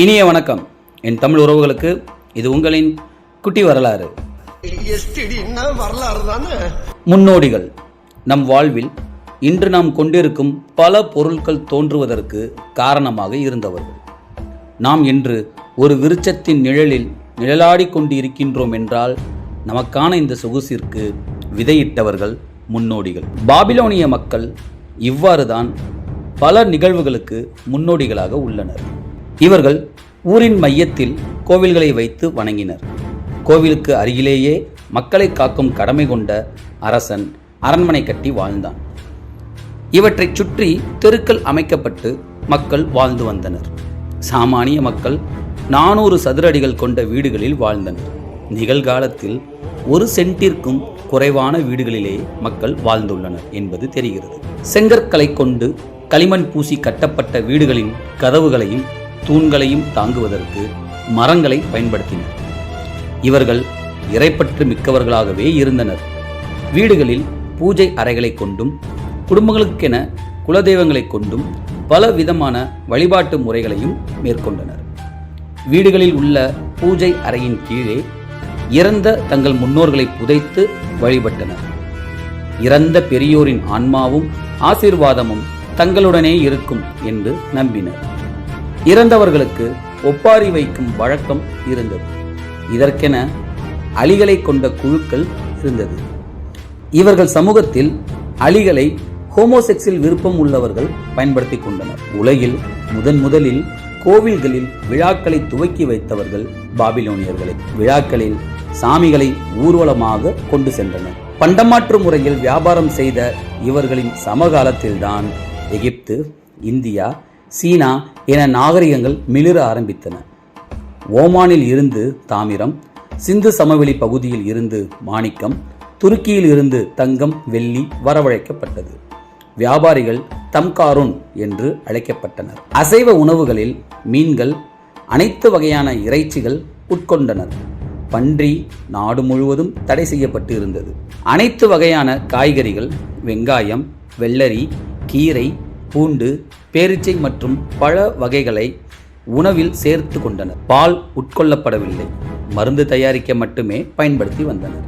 இனிய வணக்கம் என் தமிழ் உறவுகளுக்கு. இது உங்களின் குட்டி வரலாறு. முன்னோடிகள் நம் வாழ்வில் இன்று நாம் கொண்டிருக்கும் பல பொருட்கள் தோன்றுவதற்கு காரணமாக இருந்தவர்கள். நாம் இன்று ஒரு விருட்சத்தின் நிழலில் நிழலாடி கொண்டு இருக்கின்றோம் என்றால் நமக்கான இந்த சொகுசிற்கு விதையிட்டவர்கள் முன்னோடிகள். பாபிலோனிய மக்கள் இவ்வாறுதான் பல நிகழ்வுகளுக்கு முன்னோடிகளாக உள்ளனர். இவர்கள் ஊரின் மையத்தில் கோவில்களை வைத்து வணங்கினர். கோவிலுக்கு அருகிலேயே மக்களை காக்கும் கடமை கொண்ட அரசன் அரண்மனை கட்டி வாழ்ந்தான். இவற்றைச் சுற்றி தெருக்கள் அமைக்கப்பட்டு மக்கள் வாழ்ந்து வந்தனர். சாமானிய மக்கள் 400 சதுர அடிகள் கொண்ட வீடுகளில் வாழ்ந்தனர். நிகழ்காலத்தில் 1 சென்டிற்கும் குறைவான வீடுகளிலே மக்கள் வாழ்ந்துள்ளனர் என்பது தெரிகிறது. செங்கற்களை கொண்டு களிமண் பூசி கட்டப்பட்ட வீடுகளின் கதவுகளையும் தூண்களையும் தாங்குவதற்கு மரங்களை பயன்படுத்தினர். இவர்கள் இறைப்பற்று மிக்கவர்களாகவே இருந்தனர். வீடுகளில் பூஜை அறைகளை கொண்டும் குடும்பங்களுக்கென குலதெய்வங்களை கொண்டும் பல விதமான வழிபாட்டு முறைகளையும் மேற்கொண்டனர். வீடுகளில் உள்ள பூஜை அறையின் கீழே இறந்த தங்கள் முன்னோர்களை புதைத்து வழிபட்டனர். இறந்த பெரியோரின் ஆன்மாவும் ஆசீர்வாதமும் தங்களுடனே இருக்கும் என்று நம்பினர். இறந்தவர்களுக்கு ஒப்பாரி வைக்கும் வழக்கம் இருந்தது. இதற்கென அலிகளை கொண்ட குழுக்கள் இருந்தது. இவர்கள் சமூகத்தில் அலிகளை ஹோமோசெக்ஸில் விருப்பம் உள்ளவர்கள் பயன்படுத்தி கொண்டனர். உலகில் முதலில் கோவில்களில் விழாக்களை துவக்கி வைத்தவர்கள் பாபிலோனியர்களை. விழாக்களில் சாமிகளை ஊர்வலமாக கொண்டு சென்றனர். பண்டமாற்று முறையில் வியாபாரம் செய்த இவர்களின் சமகாலத்தில்தான் எகிப்து, இந்தியா, சீனா என நாகரிகங்கள் மிளிர ஆரம்பித்தன. ஓமானில் இருந்து தாமிரம், சிந்து சமவெளி பகுதியில் இருந்து மாணிக்கம், துருக்கியில் இருந்து தங்கம், வெள்ளி வரவழைக்கப்பட்டது. வியாபாரிகள் தம்காரூன் என்று அழைக்கப்பட்டனர். அசைவ உணவுகளில் மீன்கள், அனைத்து வகையான இறைச்சிகள் உட்கொண்டனர். பன்றி நாடு முழுவதும் தடை செய்யப்பட்டு இருந்தது. அனைத்து வகையான காய்கறிகள், வெங்காயம், வெள்ளரி, கீரை, பூண்டு, பேரிச்சை மற்றும் பழ வகைகளை உணவில் சேர்த்து கொண்டனர். பால் உட்கொள்ளப்படவில்லை. மருந்து தயாரிக்க மட்டுமே பயன்படுத்தி வந்தனர்.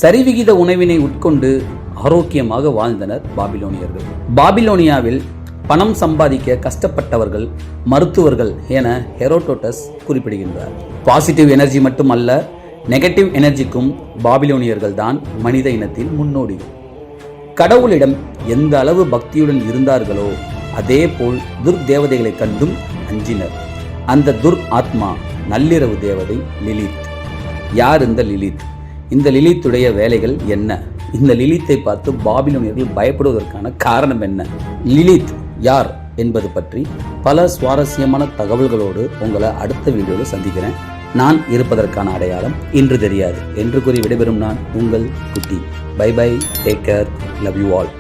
சரிவிகித உணவினை உட்கொண்டு ஆரோக்கியமாக வாழ்ந்தனர் பாபிலோனியர்கள். பாபிலோனியாவில் பணம் சம்பாதிக்க கஷ்டப்பட்டவர்கள் மருத்துவர்கள் என ஹெரோடோட்டஸ் குறிப்பிடுகின்றார். பாசிட்டிவ் எனர்ஜி மட்டுமல்ல, நெகட்டிவ் எனர்ஜிக்கும் பாபிலோனியர்கள் தான் மனித இனத்தில் முன்னோடிகள். கடவுளிடம் எந்த அளவு பக்தியுடன் இருந்தார்களோ அதே போல் துர்தேவதைகளை கண்டும் அஞ்சினர். அந்த துர் ஆத்மா நள்ளிரவு தேவதை லிலித். யார் இந்த லிலித்? இந்த லிலித்துடைய வேலைகள் என்ன? இந்த லிலித்தை பார்த்து பாபிலோனியர்கள் பயப்படுவதற்கான காரணம் என்ன? லிலித் யார் என்பது பற்றி பல சுவாரஸ்யமான தகவல்களோடு உங்களை அடுத்த வீடியோவில் சந்திக்கிறேன். நான் இருப்பதற்கான அடையாளம் இன்று தெரியாது என்று கூறி விடைபெறும் நான் உங்கள் குட்டி. Bye bye, take care, love you all.